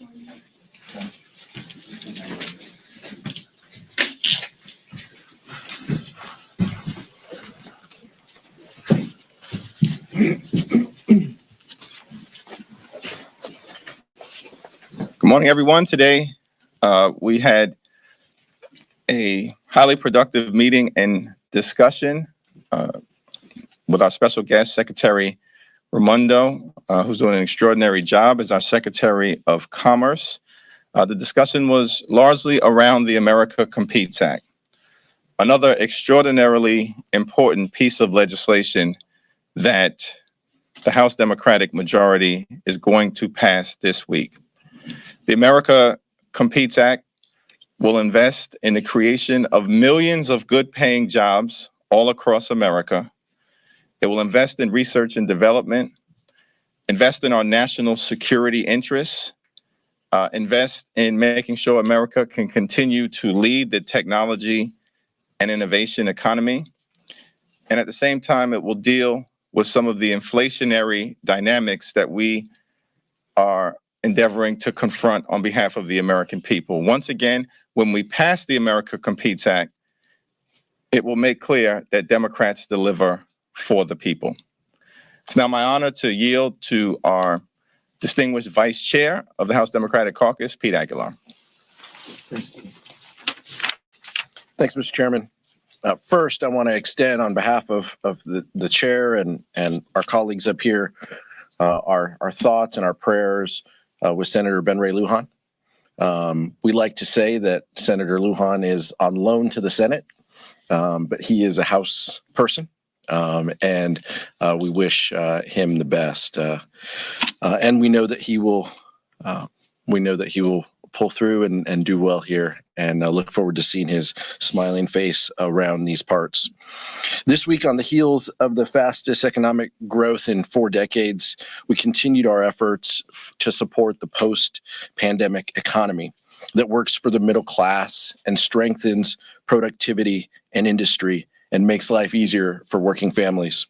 Good morning, everyone. Today, we had a highly productive meeting and discussion with our special guest, Secretary Raimondo, who's doing an extraordinary job as our Secretary of Commerce. The discussion was largely around the America Competes Act, another extraordinarily important piece of legislation that the House Democratic majority is going to pass this week. The America Competes Act will invest in the creation of millions of good-paying jobs all across America. It will invest in research and development, invest in our national security interests, invest in making sure America can continue to lead the technology and innovation economy. And at the same time, it will deal with some of the inflationary dynamics that we are endeavoring to confront on behalf of the American people. Once again, when we pass the America Competes Act, it will make clear that Democrats deliver for the people. It's now my honor to yield to our distinguished Vice Chair of the House Democratic Caucus, Pete Aguilar. Thanks, Mr. Chairman. First, I want to extend on behalf of the chair and our colleagues up here, our thoughts and our prayers with Senator Ben Ray Lujan. We like to say that Senator Lujan is on loan to the Senate, but he is a House person, and we wish him the best. And we know that he will. Pull through and do well here, and I look forward to seeing his smiling face around these parts. This week, on the heels of the fastest economic growth in 4 decades, we continued our efforts to support the post-pandemic economy that works for the middle class and strengthens productivity and industry and makes life easier for working families.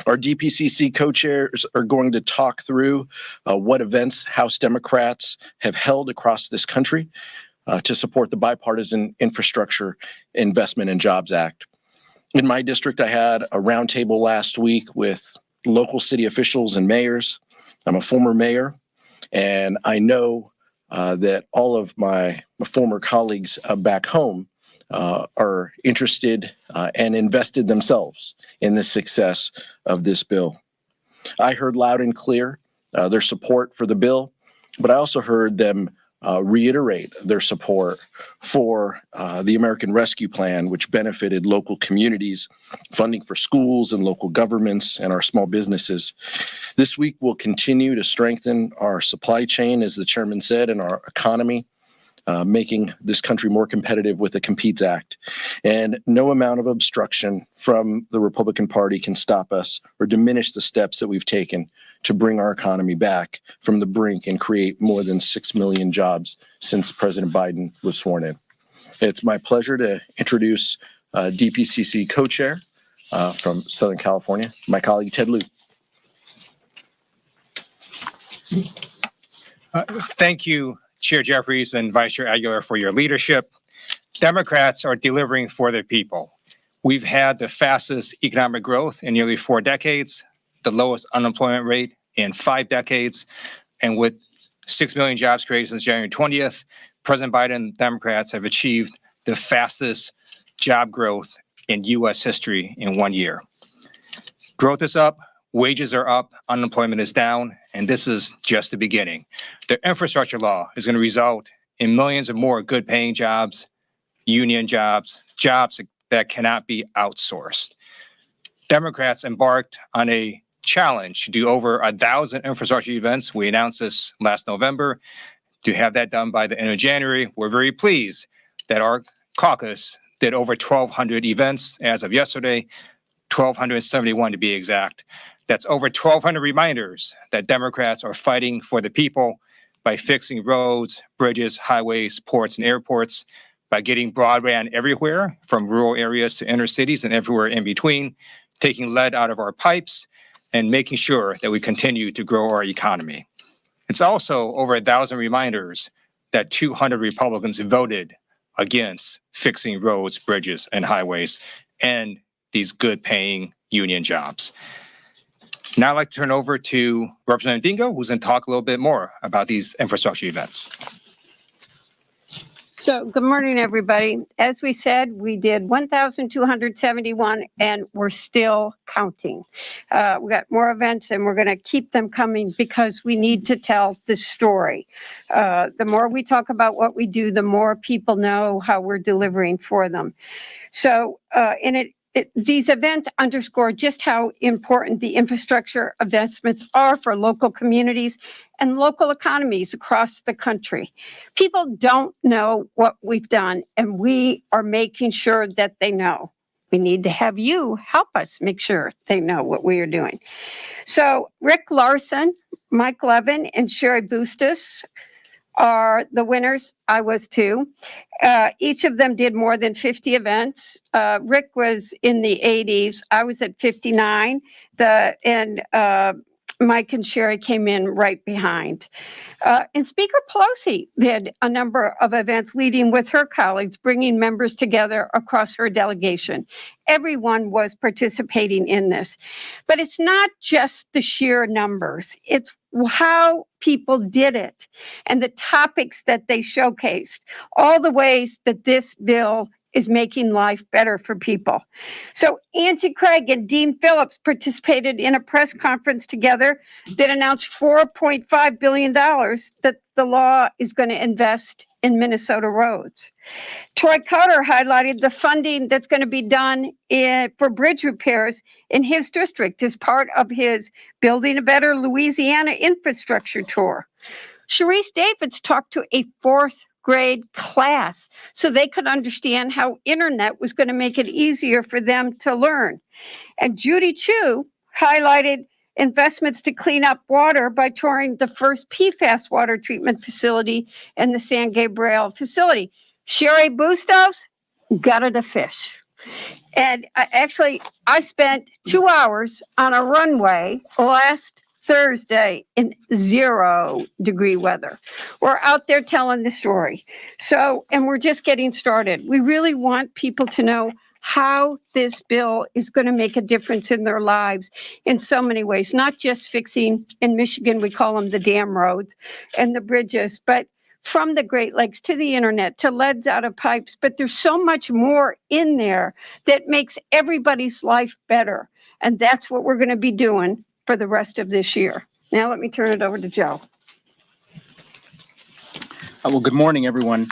Our DPCC co-chairs are going to talk through what events House Democrats have held across this country to support the Bipartisan Infrastructure Investment and Jobs Act. In my district, I had a roundtable last week with local city officials and mayors. I'm a former mayor, and I know that all of my former colleagues back home are interested and invested themselves in the success of this bill. I heard loud and clear their support for the bill, but I also heard them reiterate their support for the American Rescue Plan, which benefited local communities, funding for schools and local governments and our small businesses. This week, we'll continue to strengthen our supply chain, as the chairman said, and our economy, making this country more competitive with the Competes Act. And no amount of obstruction from the Republican Party can stop us or diminish the steps that we've taken to bring our economy back from the brink and create more than 6 million jobs since President Biden was sworn in. It's my pleasure to introduce DPCC co-chair from Southern California, my colleague Ted Lieu. Thank you, Chair Jeffries and Vice Chair Aguilar, for your leadership. Democrats are delivering for their people. We've had the fastest economic growth in nearly 4 decades, the lowest unemployment rate in 5 decades, and with 6 million jobs created since January 20th, President Biden and Democrats have achieved the fastest job growth in U.S. history in 1 year. Growth is up, wages are up, unemployment is down, and this is just the beginning. The infrastructure law is going to result in millions of more good-paying jobs, union jobs, jobs that cannot be outsourced. Democrats embarked on a challenge to do over 1,000 infrastructure events. We announced this last November to have that done by the end of January. We're very pleased that our caucus did over 1,200 events as of yesterday, 1,271 to be exact. That's over 1,200 reminders that Democrats are fighting for the people by fixing roads, bridges, highways, ports, and airports, by getting broadband everywhere, from rural areas to inner cities and everywhere in between, taking lead out of our pipes, and making sure that we continue to grow our economy. It's also over 1,000 reminders that 200 Republicans voted against fixing roads, bridges, and highways, and these good-paying union jobs. Now I'd like to turn over to Representative Dingell, who's going to talk a little bit more about these infrastructure events. So good morning, everybody. As we said, we did 1,271 and we're still counting. We got more events and we're going to keep them coming because we need to tell the story. The more we talk about what we do, the more people know how we're delivering for them. So these events underscore just how important the infrastructure investments are for local communities and local economies across the country. People don't know what we've done, and we are making sure that they know. We need to have you help us make sure they know what we are doing. So Rick Larson, Mike Levin, and Sherry Bustos are the winners. I was too. Each of them did more than 50 events. Rick was in the 80s. I was at 59. Mike and Sherry came in right behind. And Speaker Pelosi did a number of events leading with her colleagues, bringing members together across her delegation. Everyone was participating in this. But it's not just the sheer numbers. It's how people did it and the topics that they showcased, all the ways that this bill is making life better for people. So Angie Craig and Dean Phillips participated in a press conference together that announced $4.5 billion that the law is going to invest in Minnesota roads. Troy Carter highlighted the funding that's going to be done for bridge repairs in his district as part of his Building a Better Louisiana infrastructure tour. Sharice Davids talked to a fourth grade class so they could understand how internet was going to make it easier for them to learn. And Judy Chu highlighted investments to clean up water by touring the first PFAS water treatment facility in the San Gabriel facility. Sherry Bustos gutted a fish. And I spent 2 hours on a runway last Thursday in 0-degree weather. We're out there telling the story. And we're just getting started. We really want people to know how this bill is going to make a difference in their lives in so many ways, not just fixing, in Michigan, we call them the dam roads and the bridges, but from the Great Lakes to the internet to leads out of pipes. But there's so much more in there that makes everybody's life better. And that's what we're going to be doing for the rest of this year. Now let me turn it over to Joe. Well, good morning, everyone.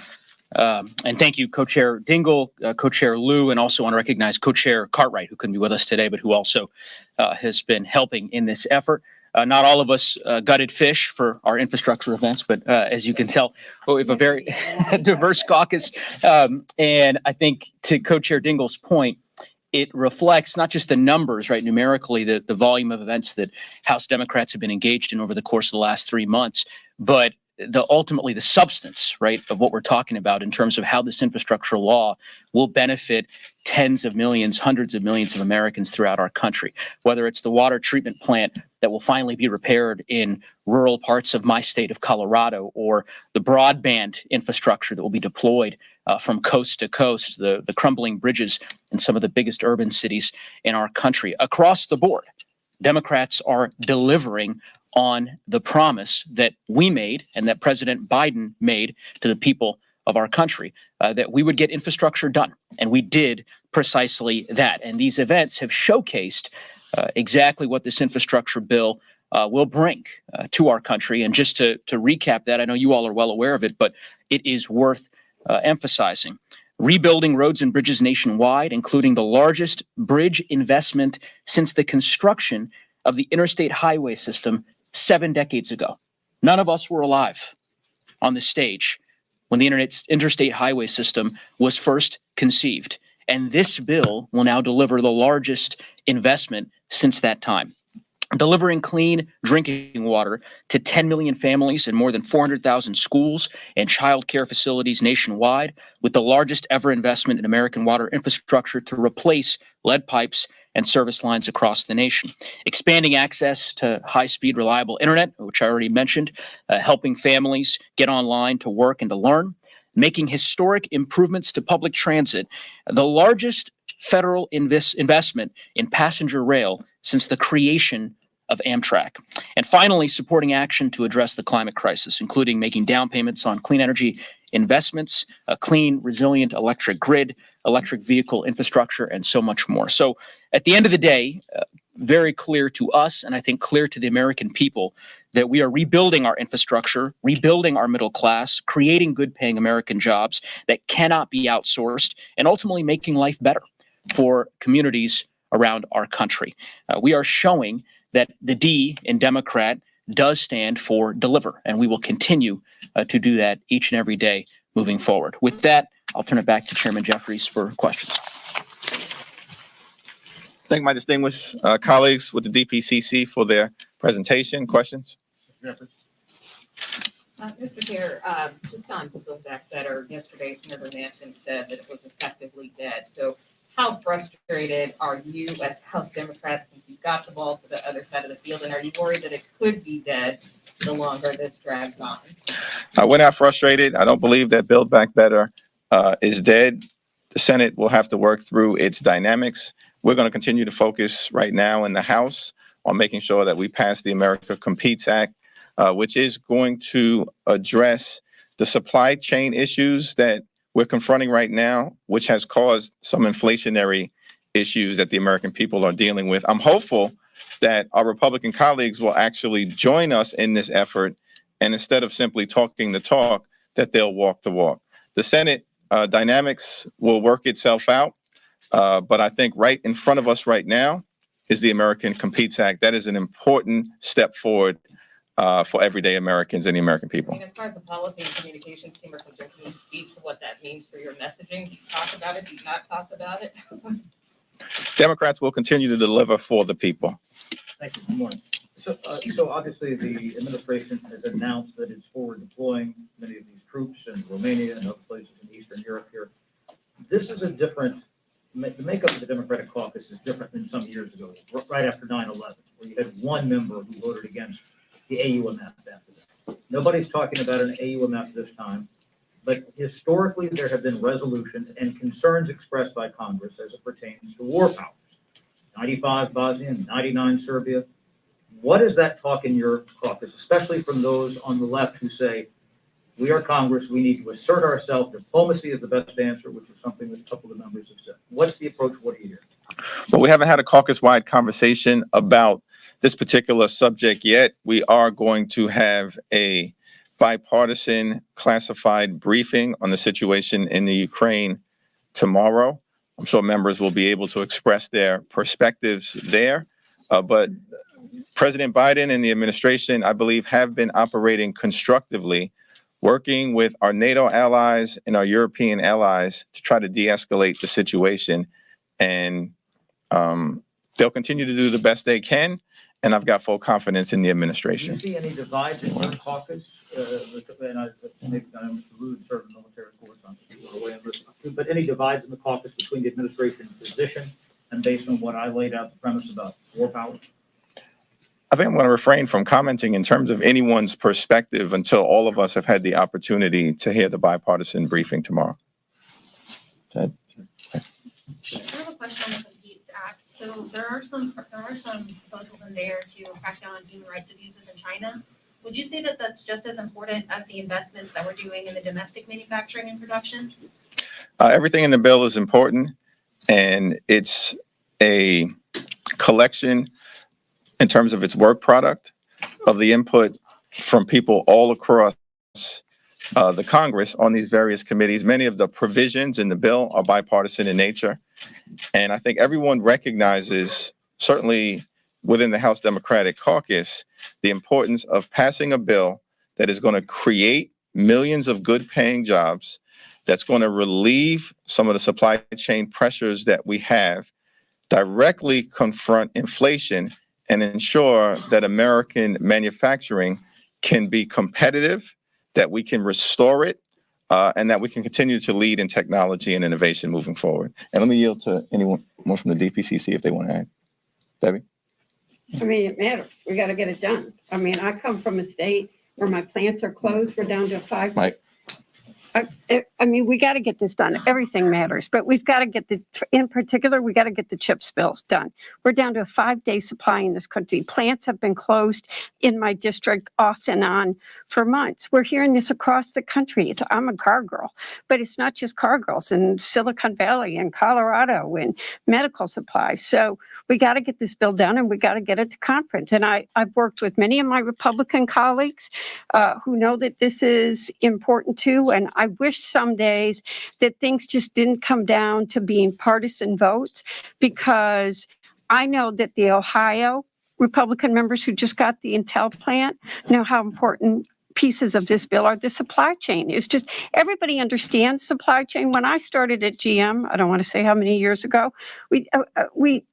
And thank you, Co-Chair Dingell, Co-Chair Lieu, and also want to recognize Co-Chair Cartwright, who couldn't be with us today, but who also has been helping in this effort. Not all of us gutted fish for our infrastructure events, but as you can tell, we have a very diverse caucus. And I think to Co-Chair Dingell's point, it reflects not just the numbers, right, numerically, the volume of events that House Democrats have been engaged in over the course of the last 3 months, but ultimately the substance, right, of what we're talking about in terms of how this infrastructure law will benefit tens of millions, hundreds of millions of Americans throughout our country, whether it's the water treatment plant that will finally be repaired in rural parts of my state of Colorado, or the broadband infrastructure that will be deployed from coast to coast, the crumbling bridges in some of the biggest urban cities in our country. Across the board, Democrats are delivering on the promise that we made and that President Biden made to the people of our country, that we would get infrastructure done. And we did precisely that. And these events have showcased exactly what this infrastructure bill will bring to our country. And just to recap that, I know you all are well aware of it, but it is worth emphasizing. Rebuilding roads and bridges nationwide, including the largest bridge investment since the construction of the interstate highway system 7 decades ago. None of us were alive on the stage when the interstate highway system was first conceived. And this bill will now deliver the largest investment since that time. Delivering clean drinking water to 10 million families in more than 400,000 schools and child care facilities nationwide, with the largest ever investment in American water infrastructure to replace lead pipes and service lines across the nation, expanding access to high-speed, reliable internet, which I already mentioned, helping families get online to work and to learn, making historic improvements to public transit, the largest federal investment in passenger rail since the creation of Amtrak. And finally, supporting action to address the climate crisis, including making down payments on clean energy investments, a clean, resilient electric grid, electric vehicle infrastructure, and so much more. So at the end of the day, very clear to us, and I think clear to the American people, that we are rebuilding our infrastructure, rebuilding our middle class, creating good-paying American jobs that cannot be outsourced, and ultimately making life better for communities around our country. We are showing that the D in Democrat does stand for deliver, and we will continue to do that each and every day moving forward. With that, I'll turn it back to Chairman Jeffries for questions. Thank my distinguished colleagues with the DPCC for their presentation. Questions? Mr. Chair, just on Build Back Better, yesterday Senator Manchin said that it was effectively dead. So how frustrated are you as House Democrats since you've got the ball to the other side of the field, and are you worried that it could be dead the longer this drags on? We're not frustrated. I don't believe that Build Back Better is dead. The Senate will have to work through its dynamics. We're going to continue to focus right now in the House on making sure that we pass the America Competes Act, which is going to address the supply chain issues that we're confronting right now, which has caused some inflationary issues that the American people are dealing with. I'm hopeful that our Republican colleagues will actually join us in this effort, and instead of simply talking the talk, that they'll walk the walk. The Senate dynamics will work itself out, but I think right in front of us right now is the American Competes Act. That is an important step forward for everyday Americans and the American people. I mean, as far as the policy and communications team are concerned, can you speak to what that means for your messaging? Do you talk about it? Do you not talk about it? Democrats will continue to deliver for the people. Thank you. Good morning. So obviously the administration has announced that it's forward deploying many of these troops in Romania and other places in Eastern Europe here. This is a different, the makeup of the Democratic caucus is different than some years ago, right after 9/11, where you had one member who voted against the AUMF after that. Nobody's talking about an AUMF this time, but historically there have been resolutions and concerns expressed by Congress as it pertains to war powers. 95 Bosnia, 99 Serbia. What is that talk in your caucus, especially from those on the left who say, we are Congress, we need to assert ourselves, diplomacy is the best answer, which is something that a couple of the members have said. What's the approach? What do you hear? Well, we haven't had a caucus-wide conversation about this particular subject yet. We are going to have a bipartisan classified briefing on the situation in the Ukraine tomorrow. I'm sure members will be able to express their perspectives there. But President Biden and the administration, I believe, have been operating constructively, working with our NATO allies and our European allies to try to de-escalate the situation. And they'll continue to do the best they can. And I've got full confidence in the Do administration. you see any divides in your caucus? And I maybe Mr. Lieu served in the military, of course, but any divides in the caucus between the administration position and based on what I laid out, the premise about war powers? I think I'm going to refrain from commenting in terms of anyone's perspective until all of us have had the opportunity to hear the bipartisan briefing tomorrow. I have a question on the Competes Act. So there are some proposals in there to crack down on human rights abuses in China. Would you say that that's just as important as the investments that we're doing in the domestic manufacturing and production? Everything in the bill is important, and it's a collection in terms of its work product of the input from people all across the Congress on these various committees. Many of the provisions in the bill are bipartisan in nature. And I think everyone recognizes, certainly within the House Democratic Caucus, the importance of passing a bill that is going to create millions of good paying jobs, that's going to relieve some of the supply chain pressures that we have, directly confront inflation, and ensure that American manufacturing can be competitive, that we can restore it and that we can continue to lead in technology and innovation moving forward. And let me yield to anyone more from the DPCC if they want to add. Debbie? I mean, it matters. We got to get it done. I mean, I come from a state where my plants are closed. We're down to 5. Mike? I mean, we got to get this done. Everything matters, but we've got to get in particular, we got to get the chip spills done. We're down to a 5-day supply in this country. Plants have been closed in my district off and on for months. We're hearing this across the country. I'm a car girl, but it's not just car girls in Silicon Valley and Colorado and medical supplies. So we got to get this bill done and we got to get it to conference. And I've worked with many of my Republican colleagues who know that this is important too. And I wish some days that things just didn't come down to being partisan votes, because I know that the Ohio Republican members who just got the Intel plant know how important pieces of this bill are the supply chain. It's just everybody understands supply chain. When I started at GM, I don't want to say how many years ago,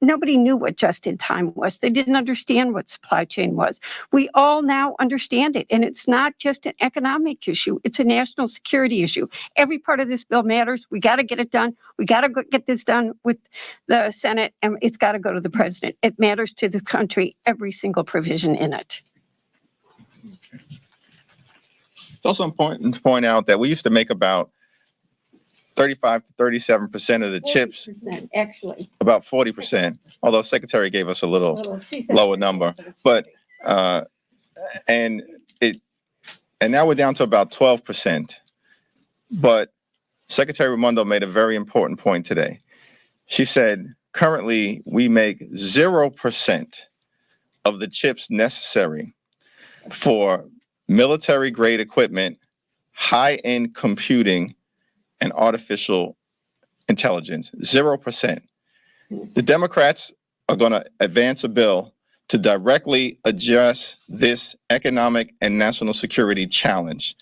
nobody knew what just-in-time was. They didn't understand what supply chain was. We all now understand it, and it's not just an economic issue. It's a national security issue. Every part of this bill matters. We got to get it done. We got to get this done with the Senate, and it's got to go to the president. It matters to the country, every single provision in it. It's also important to point out that we used to make about 35 to 37% of the chips, 40%, actually. about 40%, although Secretary gave us a little She said- lower number. But and now we're down to about 12%. But Secretary Raimondo made a very important point today. She said, currently we make 0% of the chips necessary for military grade equipment, high-end computing, and artificial intelligence. 0%. The Democrats are going to advance a bill to directly address this economic and national security challenge.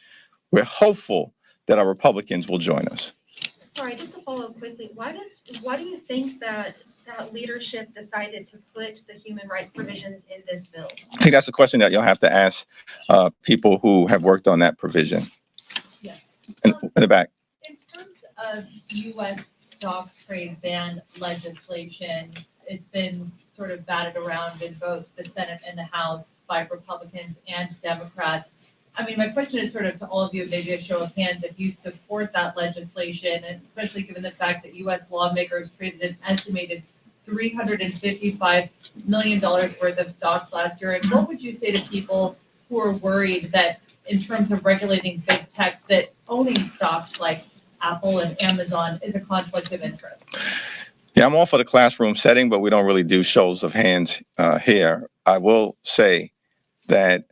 We're hopeful that our Republicans will join us. Sorry, just to follow up quickly, why do you think that leadership decided to put the human rights provisions in this bill? I think that's a question that you'll have to ask people who have worked on that provision. Yes. In the back. In terms of U.S. stock trade ban legislation, it's been sort of batted around in both the Senate and the House by Republicans and Democrats. I mean, my question is sort of to all of you, maybe a show of hands, if you support that legislation, and especially given the fact that U.S. lawmakers traded an estimated $355 million worth of stocks last year. And what would you say to people who are worried that in terms of regulating big tech, that owning stocks like Apple and Amazon is a conflict of interest? Yeah, I'm all for the classroom setting, but we don't really do shows of hands here. I will say that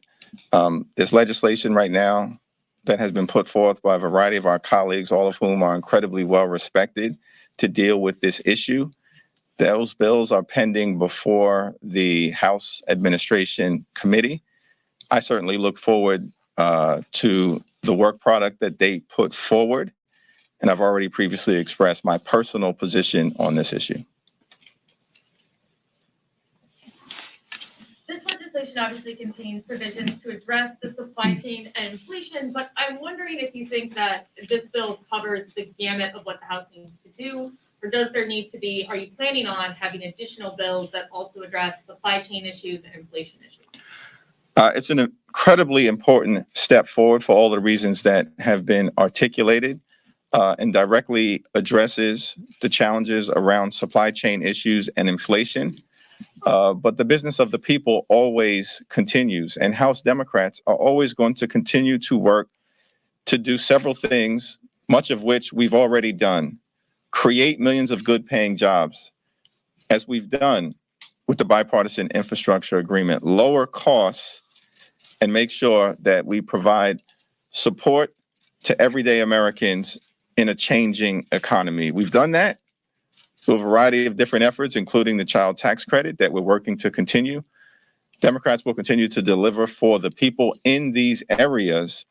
there's legislation right now that has been put forth by a variety of our colleagues, all of whom are incredibly well respected, to deal with this issue. Those bills are pending before the House Administration Committee. I certainly look forward to the work product that they put forward, and I've already previously expressed my personal position on this issue. This legislation obviously contains provisions to address the supply chain and inflation, but I'm wondering if you think that this bill covers the gamut of what the House needs to do, or does there need to be, are you planning on having additional bills that also address supply chain issues and inflation issues? It's an incredibly important step forward for all the reasons that have been articulated, and directly addresses the challenges around supply chain issues and inflation. But the business of the people always continues, and House Democrats are always going to continue to work to do several things, much of which we've already done. Create millions of good paying jobs, as we've done with the bipartisan infrastructure agreement, lower costs, and make sure that we provide support to everyday Americans in a changing economy. We've done that through a variety of different efforts, including the child tax credit that we're working to continue. Democrats will continue to deliver for the people in these areas.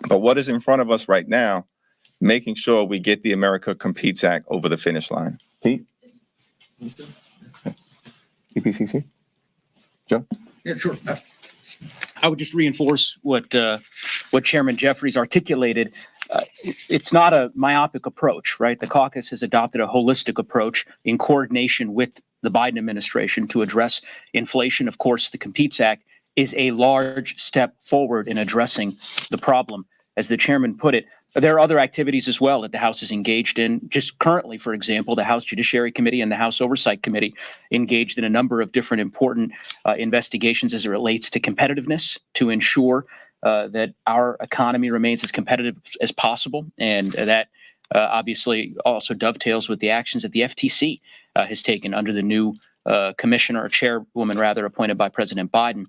But what is in front of us right now, making sure we get the America Competes Act over the finish line. Pete? EPCC? Joe? Yeah, sure. I would just reinforce what Chairman Jeffries articulated. It's not a myopic approach, right? The caucus has adopted a holistic approach in coordination with the Biden administration to address inflation. Of course, the Competes Act is a large step forward in addressing the problem. As the chairman put it, there are other activities as well that the House is engaged in. Just currently, for example, the House Judiciary Committee and the House Oversight Committee engaged in a number of different important investigations as it relates to competitiveness to ensure that our economy remains as competitive as possible. And that obviously also dovetails with the actions that the FTC has taken under the new commissioner or chairwoman, rather, appointed by President Biden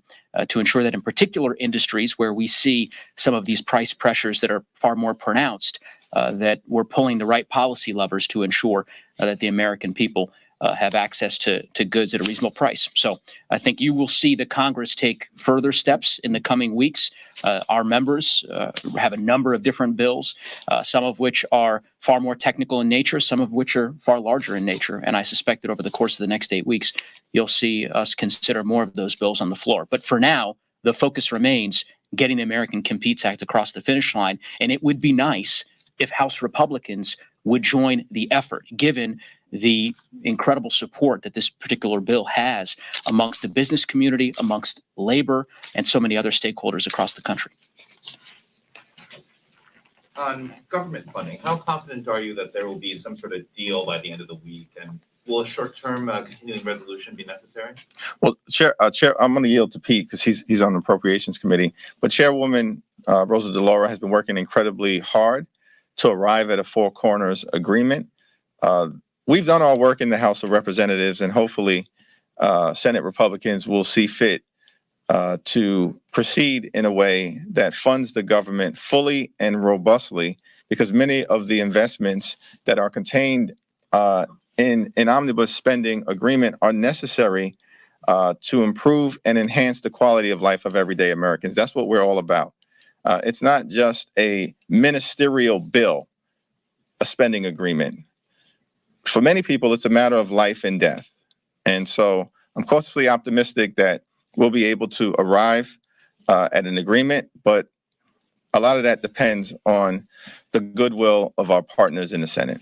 to ensure that in particular industries where we see some of these price pressures that are far more pronounced, that we're pulling the right policy levers to ensure that the American people have access to goods at a reasonable price. So I think you will see the Congress take further steps in the coming weeks. Our members have a number of different bills, some of which are far more technical in nature, some of which are far larger in nature. And I suspect that over the course of the next 8 weeks, you'll see us consider more of those bills on the floor. But for now, the focus remains getting the American Competes Act across the finish line. And it would be nice if House Republicans would join the effort, given the incredible support that this particular bill has amongst the business community, amongst labor, and so many other stakeholders across the country. On government funding, how confident are you that there will be some sort of deal by the end of the week? And will a short-term continuing resolution be necessary? Well, Chair, I'm going to yield to Pete because he's on the Appropriations Committee. But Chairwoman Rosa DeLauro has been working incredibly hard to arrive at a four corners agreement. We've done our work in the House of Representatives, and hopefully Senate Republicans will see fit to proceed in a way that funds the government fully and robustly, because many of the investments that are contained in an omnibus spending agreement are necessary to improve and enhance the quality of life of everyday Americans. That's what we're all about. It's not just a ministerial bill, a spending agreement. For many people, it's a matter of life and death. And so I'm cautiously optimistic that we'll be able to arrive at an agreement, but a lot of that depends on the goodwill of our partners in the Senate.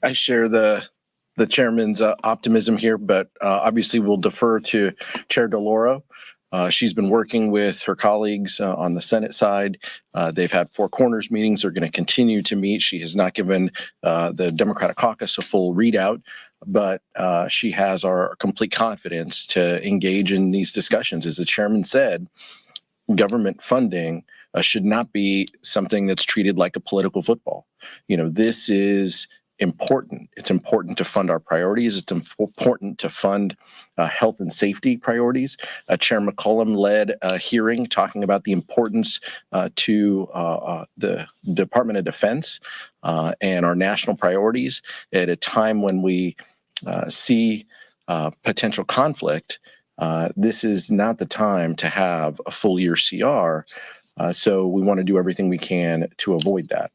I share the chairman's optimism here, but obviously we'll defer to Chair DeLauro. She's been working with her colleagues on the Senate side. They've had four corners meetings. They're going to continue to meet. She has not given the Democratic caucus a full readout, but she has our complete confidence to engage in these discussions. As the chairman said, government funding should not be something that's treated like a political football. You know, this is important. It's important to fund our priorities. It's important to fund health and safety priorities. Chair McCollum led a hearing talking about the importance to the Department of Defense and our national priorities at a time when we see potential conflict. This is not the time to have a full year CR. So we want to do everything we can to avoid that.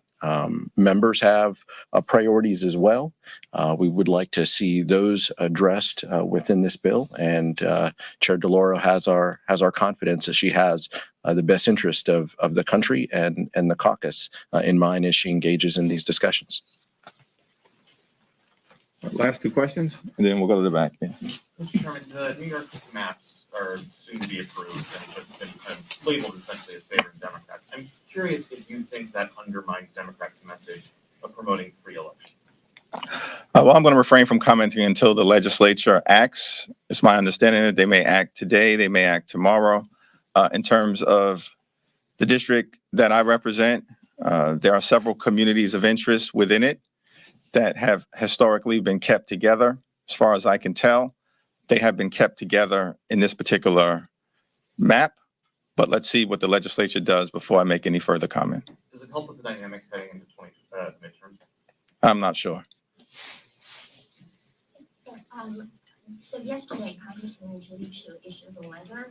Members have priorities as well. We would like to see those addressed within this bill, and Chair DeLauro has our confidence that she has the best interest of the country and the caucus in mind as she engages in these discussions. Last two questions, and then we'll go to the back. Yeah. Mr. Chairman, the New York maps are soon to be approved and have been kind of labeled essentially as favoring Democrats. I'm curious if you think that undermines Democrats' message of promoting free elections. Well, I'm going to refrain from commenting until the legislature acts. It's my understanding that they may act today, they may act tomorrow. In terms of the district that I represent, there are several communities of interest within it that have historically been kept together. As far as I can tell, they have been kept together in this particular map, but let's see what the legislature does before I make any further comment. Does it help with the dynamics heading into midterms? I'm not sure. So yesterday, Congressman Joe issued a letter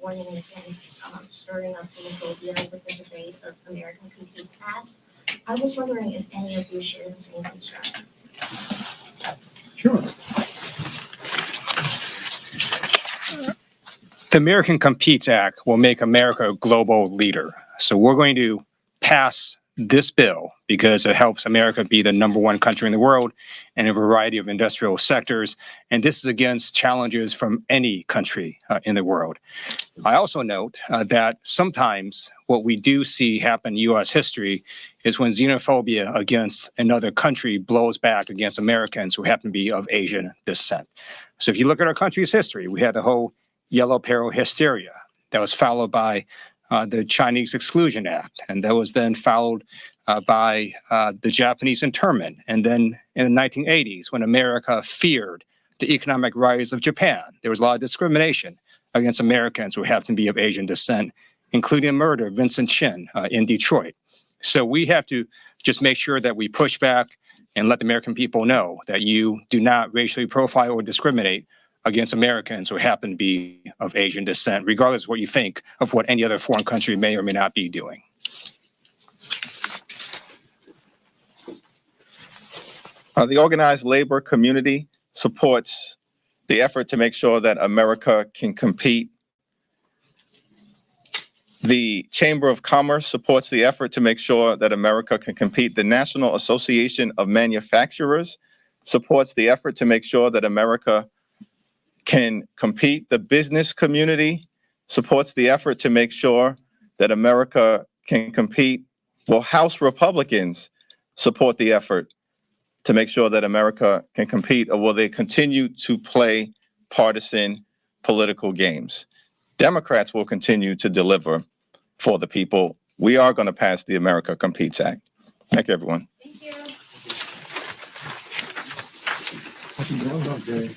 warning against stirring up xenophobia with the debate of American Competes Act. I was wondering if any of you share the same concern. Sure. The American Competes Act will make America a global leader. So we're going to pass this bill because it helps America be the #1 country in the world in a variety of industrial sectors. And this is against challenges from any country in the world. I also note that sometimes what we do see happen in U.S. history is when xenophobia against another country blows back against Americans who happen to be of Asian descent. So if you look at our country's history, we had the whole Yellow Peril hysteria that was followed by the Chinese Exclusion Act, and that was then followed by the Japanese internment. And then in the 1980s, when America feared the economic rise of Japan, there was a lot of discrimination against Americans who happened to be of Asian descent, including the murder of Vincent Chin in Detroit. So we have to just make sure that we push back and let the American people know that you do not racially profile or discriminate against Americans who happen to be of Asian descent, regardless of what you think of what any other foreign country may or may not be doing. The organized labor community supports the effort to make sure that America can compete. The Chamber of Commerce supports the effort to make sure that America can compete. The National Association of Manufacturers supports the effort to make sure that America can compete. The business community supports the effort to make sure that America can compete. Well, House Republicans support the effort to make sure that America can compete, or will they continue to play partisan political games? Democrats will continue to deliver for the people. We are going to pass the America Competes Act. Thank you, everyone. Thank you.